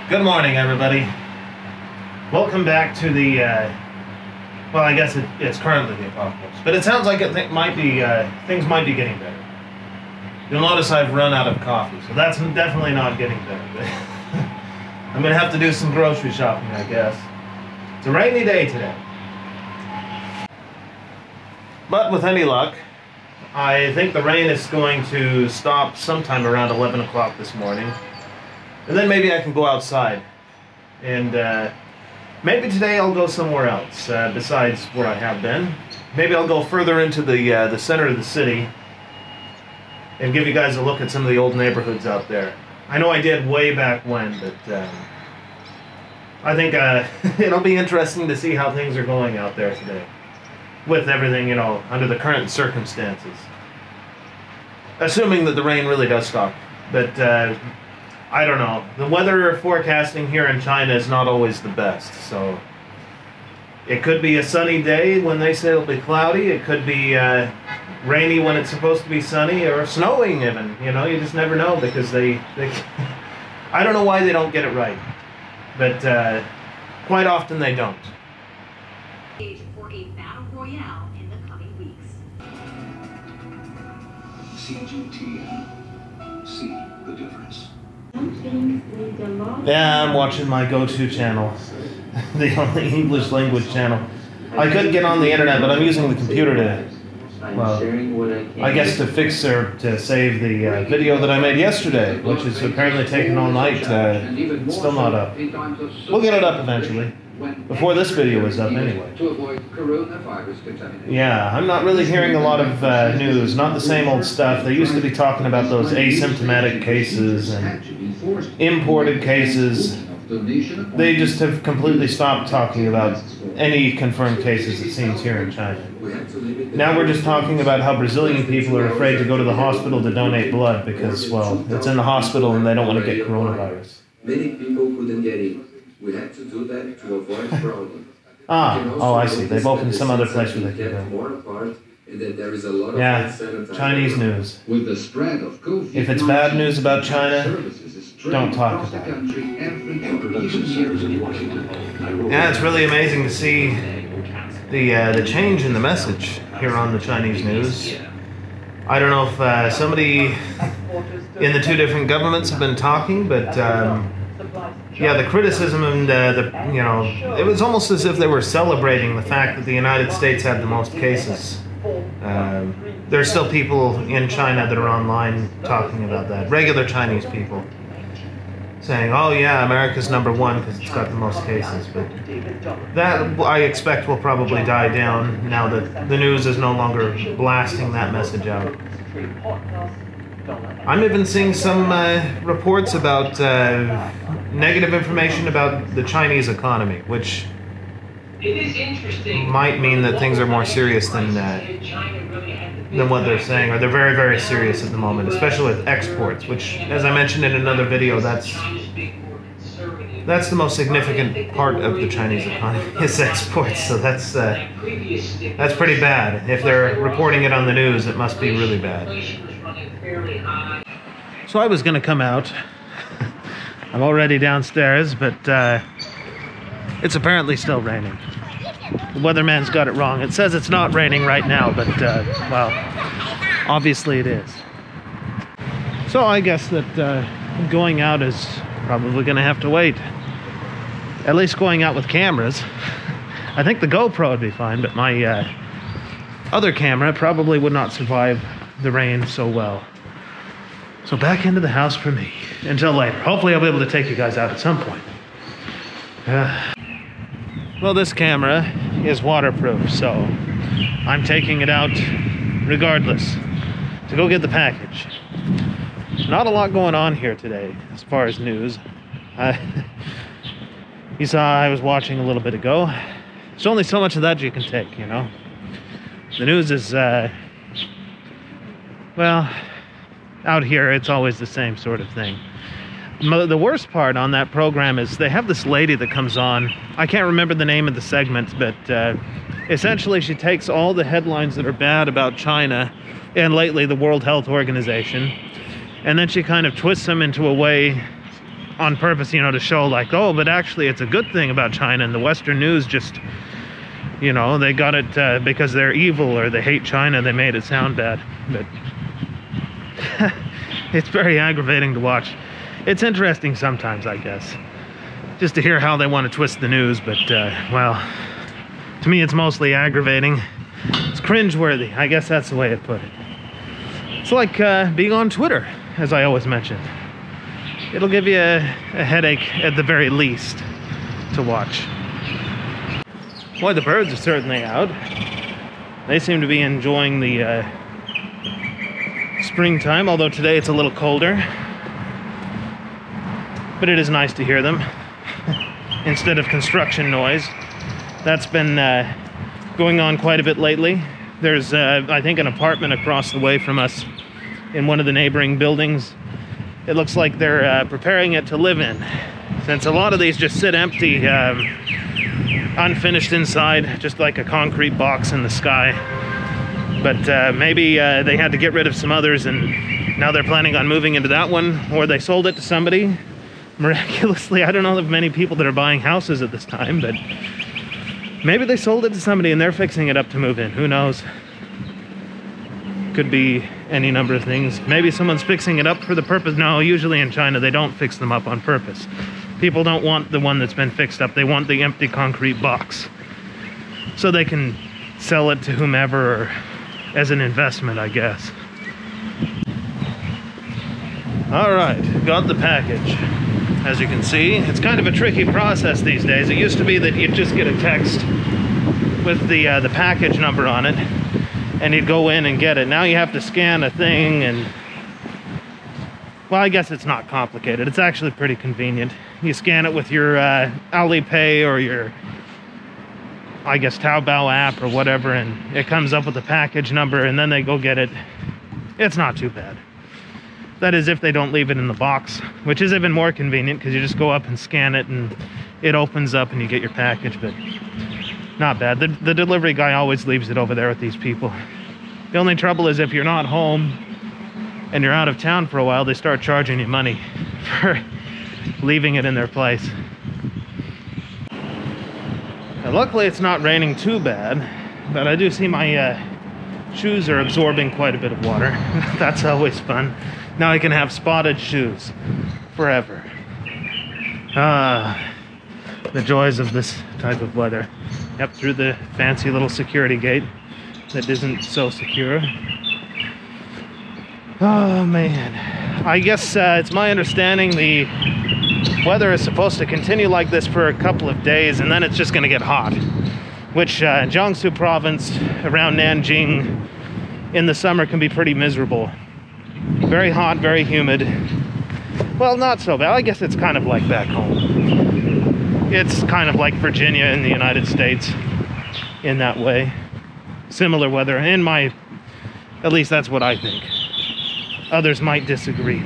Good morning, everybody. Welcome back to the, well, I guess it's currently the apocalypse, but it sounds like things might be getting better. You'll notice I've run out of coffee, so that's definitely not getting better. I'm going to have to do some grocery shopping, I guess. It's a rainy day today. But with any luck, I think the rain is going to stop sometime around 11 o'clock this morning. And then maybe I can go outside. And maybe today I'll go somewhere else besides where I have been. Maybe I'll go further into the center of the city and give you guys a look at some of the old neighborhoods out there. I know I did way back when, but I think it'll be interesting to see how things are going out there today. With everything, you know, under the current circumstances. Assuming that the rain really does stop. But I don't know. The weather forecasting here in China is not always the best, so it could be a sunny day when they say it'll be cloudy. It could be rainy when it's supposed to be sunny, or snowing even. You know, you just never know because they I don't know why they don't get it right, but quite often they don't. For a battle royale in the coming weeks. CGTN. See the difference. Yeah, I'm watching my go-to channel, the only English language channel. I could get on the internet, but I'm using the computer to, well, I guess to fix or to save the video that I made yesterday, which is apparently taking all night. It's still not up. We'll get it up eventually. Before this video is up anyway. Yeah, I'm not really hearing a lot of news, not the same old stuff. They used to be talking about those asymptomatic cases and imported cases. They just have completely stopped talking about any confirmed cases, it seems, here in China. Now we're just talking about how Brazilian people are afraid to go to the hospital to donate blood because, well, it's in the hospital and they don't want to get coronavirus. Many people couldn't get in. We had to do that to avoid fraud. Oh, I see. They've opened some other place where they can go. Yeah, Chinese news. With the spread of COVID, if it's bad news about China, don't talk about it. Yeah, it's really amazing to see the change in the message here on the Chinese news. I don't know if somebody in the two different governments have been talking, but yeah, the criticism and you know, it was almost as if they were celebrating the fact that the United States had the most cases. There's still people in China that are online talking about that. Regular Chinese people saying, oh yeah, America's #1 because it's got the most cases. But that, I expect, will probably die down now that the news is no longer blasting that message out. I'm even seeing some reports about negative information about the Chinese economy, which might mean that things are more serious than what they're saying, or they're very, very serious at the moment, especially with exports, which, as I mentioned in another video, that's the most significant part of the Chinese economy is exports. So that's pretty bad. If they're reporting it on the news, it must be really bad. So I was going to come out. I'm already downstairs, but it's apparently still raining. The weatherman's got it wrong. It says it's not raining right now, but well, obviously it is. So I guess that going out is probably going to have to wait. At least going out with cameras. I think the GoPro would be fine, but my other camera probably would not survive the rain so well. So back into the house for me until later. Hopefully I'll be able to take you guys out at some point. Well, this camera is waterproof, so I'm taking it out regardless to go get the package. Not a lot going on here today as far as news. You saw I was watching a little bit ago. There's only so much of that you can take, you know. The news is, well, out here it's always the same sort of thing. The worst part on that program is they have this lady that comes on. I can't remember the name of the segment, but essentially she takes all the headlines that are bad about China and lately the World Health Organization, and then she kind of twists them into a way on purpose, you know, to show like, oh, but actually it's a good thing about China, and the Western news just, you know, they got it because they're evil or they hate China, they made it sound bad. But it's very aggravating to watch. It's interesting sometimes, I guess, just to hear how they want to twist the news, but well, to me it's mostly aggravating. It's cringeworthy, I guess that's the way to put it. It's like being on Twitter, as I always mention. It'll give you a headache at the very least to watch. Boy, the birds are certainly out. They seem to be enjoying the springtime, although today it's a little colder. But it is nice to hear them instead of construction noise. That's been going on quite a bit lately. There's, I think, an apartment across the way from us in one of the neighboring buildings. It looks like they're preparing it to live in, since a lot of these just sit empty, unfinished inside, just like a concrete box in the sky. But maybe they had to get rid of some others, and now they're planning on moving into that one, or they sold it to somebody. Miraculously, I don't know of many people that are buying houses at this time, but maybe they sold it to somebody and they're fixing it up to move in. Who knows? Could be any number of things. Maybe someone's fixing it up for the purpose. No, usually in China they don't fix them up on purpose. People don't want the one that's been fixed up. They want the empty concrete box, so they can sell it to whomever, or as an investment, I guess. All right, got the package. As you can see, it's kind of a tricky process these days. It used to be that you'd just get a text with the package number on it, and you'd go in and get it. Now you have to scan a thing, and well, I guess it's not complicated. It's actually pretty convenient. You scan it with your Alipay or your, I guess, Taobao app or whatever, and it comes up with the package number, and then they go get it. It's not too bad. That is, if they don't leave it in the box, which is even more convenient because you just go up and scan it and it opens up and you get your package. But not bad. The delivery guy always leaves it over there with these people. The only trouble is if you're not home and you're out of town for a while, they start charging you money for leaving it in their place. Now, luckily it's not raining too bad, but I do see my shoes are absorbing quite a bit of water. That's always fun. Now I can have spotted shoes forever. The joys of this type of weather. Yep, through the fancy little security gate that isn't so secure. Oh man, I guess it's my understanding the weather is supposed to continue like this for a couple of days, and then it's just going to get hot, which Jiangsu province around Nanjing in the summer can be pretty miserable. Very hot, very humid. Well, not so bad. I guess it's kind of like back home. It's kind of like Virginia in the United States in that way. Similar weather, at least that's what I think. Others might disagree.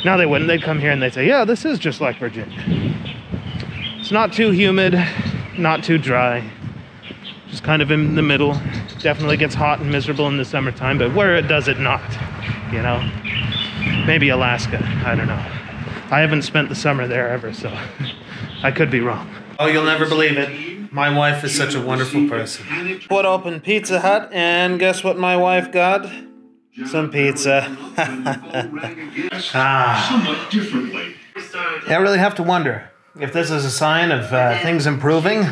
Now they wouldn't. They'd come here and they'd say, yeah, this is just like Virginia. It's not too humid, not too dry. Just kind of in the middle. Definitely gets hot and miserable in the summertime, but where does it not? You know? Maybe Alaska. I don't know. I haven't spent the summer there ever, so I could be wrong. Oh, you'll never believe it. My wife is such a wonderful person. What opened Pizza Hut, and guess what my wife got? Some pizza. Somewhat differently. I really have to wonder if this is a sign of things improving.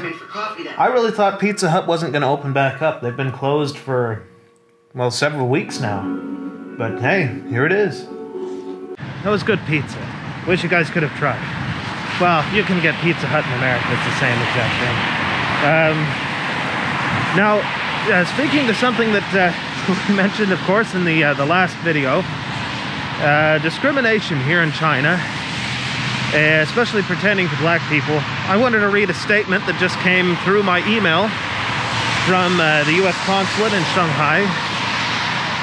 I really thought Pizza Hut wasn't going to open back up. They've been closed for, well, several weeks now. But hey, here it is. That was good pizza. Wish you guys could have tried. Well, you can get Pizza Hut in America. It's the same exact thing. Now, speaking to something that we mentioned, of course, in the last video, discrimination here in China, especially pertaining to black people. I wanted to read a statement that just came through my email from the U.S. consulate in Shanghai.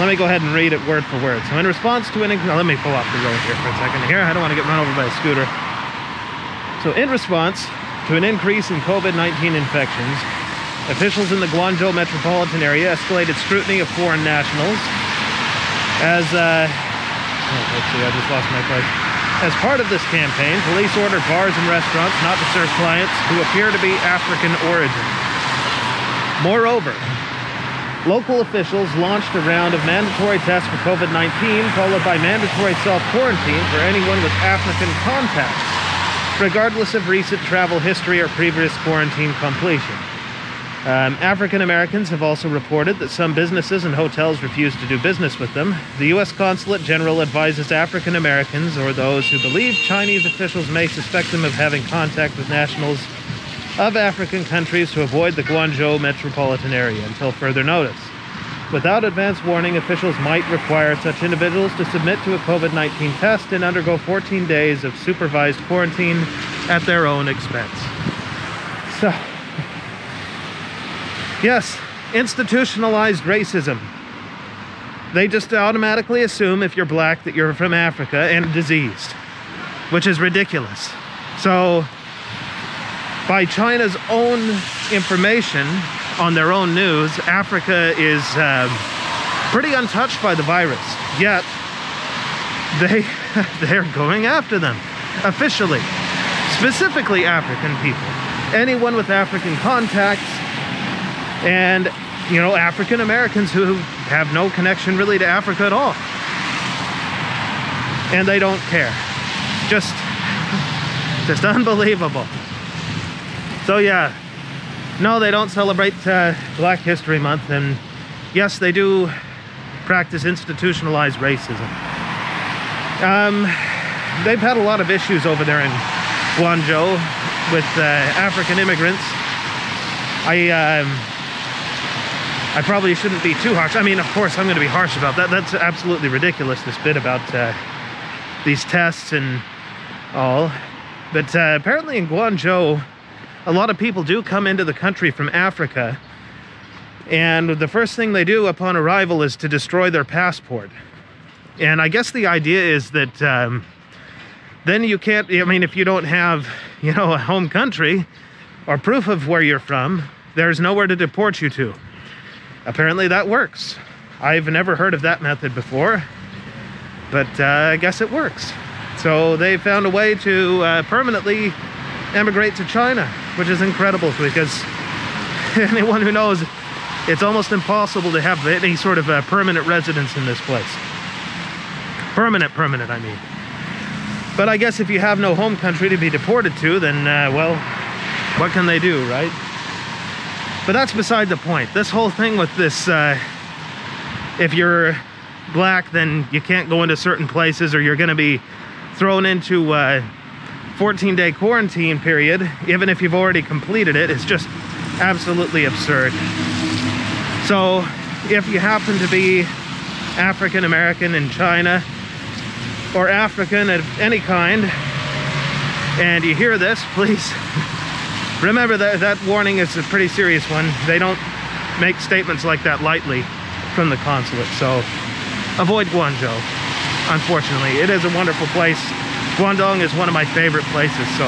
Let me go ahead and read it word for word. So in response to let me pull off the road here for a second here. I don't want to get run over by a scooter. So in response to an increase in COVID-19 infections, officials in the Guangzhou metropolitan area escalated scrutiny of foreign nationals as let's see, I just lost my place. As part of this campaign, police ordered bars and restaurants not to serve clients who appear to be African origin. Moreover, local officials launched a round of mandatory tests for COVID-19, followed by mandatory self-quarantine for anyone with African contacts, regardless of recent travel history or previous quarantine completion. African Americans have also reported that some businesses and hotels refuse to do business with them. The U.S. Consulate General advises African Americans or those who believe Chinese officials may suspect them of having contact with nationals of African countries to avoid the Guangzhou metropolitan area until further notice. Without advance warning, officials might require such individuals to submit to a COVID-19 test and undergo 14 days of supervised quarantine at their own expense. So, yes, institutionalized racism. They just automatically assume if you're black that you're from Africa and diseased, which is ridiculous. So, by China's own information on their own news, Africa is pretty untouched by the virus. Yet, they're going after them officially, specifically African people, anyone with African contacts, and African Americans who have no connection really to Africa at all, and they don't care. Just unbelievable. So yeah, no, they don't celebrate Black History Month, and yes, they do practice institutionalized racism. They've had a lot of issues over there in Guangzhou with African immigrants. I probably shouldn't be too harsh. I mean, of course, I'm going to be harsh about that. That's absolutely ridiculous, this bit about these tests and all. But apparently in Guangzhou, a lot of people do come into the country from Africa, and the first thing they do upon arrival is to destroy their passport. And I guess the idea is that then you can't, I mean, if you don't have, a home country or proof of where you're from, there's nowhere to deport you to. Apparently that works. I've never heard of that method before, but I guess it works. So they found a way to permanently emigrate to China, which is incredible, because anyone who knows, it's almost impossible to have any sort of permanent residence in this place. Permanent, I mean. But I guess if you have no home country to be deported to, then, well, what can they do, right? But that's beside the point. This whole thing with this, if you're black, then you can't go into certain places, or you're going to be thrown into a 14-day quarantine period, even if you've already completed it, is just absolutely absurd. So, if you happen to be African American in China, or African of any kind, and you hear this, please remember that warning is a pretty serious one. They don't make statements like that lightly from the consulate. So avoid Guangzhou, unfortunately. It is a wonderful place. Guangdong is one of my favorite places, so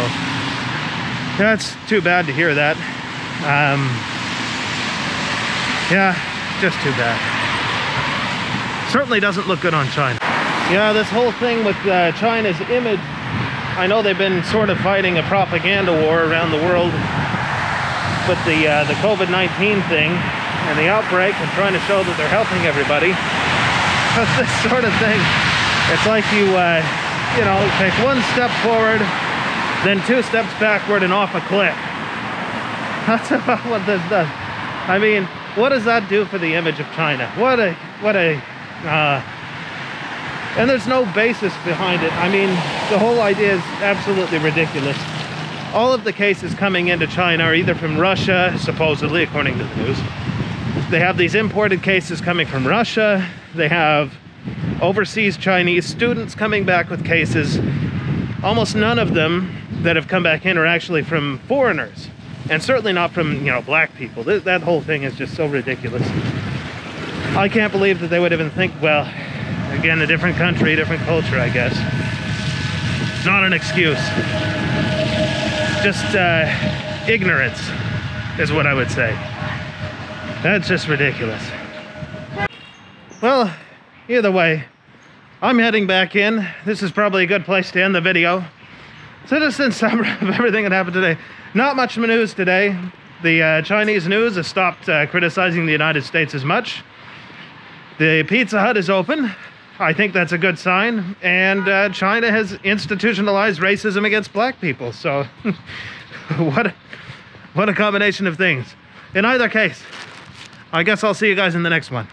that's too bad to hear that. Yeah, just too bad. Certainly doesn't look good on China. Yeah, this whole thing with China's image, I know they've been sort of fighting a propaganda war around the world with the COVID-19 thing and the outbreak, and trying to show that they're helping everybody. But this sort of thing, it's like you take one step forward, then 2 steps backward and off a cliff. That's about what this does. I mean, what does that do for the image of China? And there's no basis behind it. I mean, the whole idea is absolutely ridiculous. All of the cases coming into China are either from Russia, supposedly, according to the news. They have these imported cases coming from Russia. They have overseas Chinese students coming back with cases. Almost none of them that have come back in are actually from foreigners, and certainly not from, black people. That whole thing is just so ridiculous. I can't believe that they would even think, well, again, a different country, different culture, I guess. Not an excuse. Just ignorance is what I would say. That's just ridiculous. Well, either way, I'm heading back in. This is probably a good place to end the video. So just in summary of everything that happened today, not much news today. The Chinese news has stopped criticizing the United States as much. The Pizza Hut is open. I think that's a good sign. And China has institutionalized racism against black people. So what a combination of things. In either case, I guess I'll see you guys in the next one.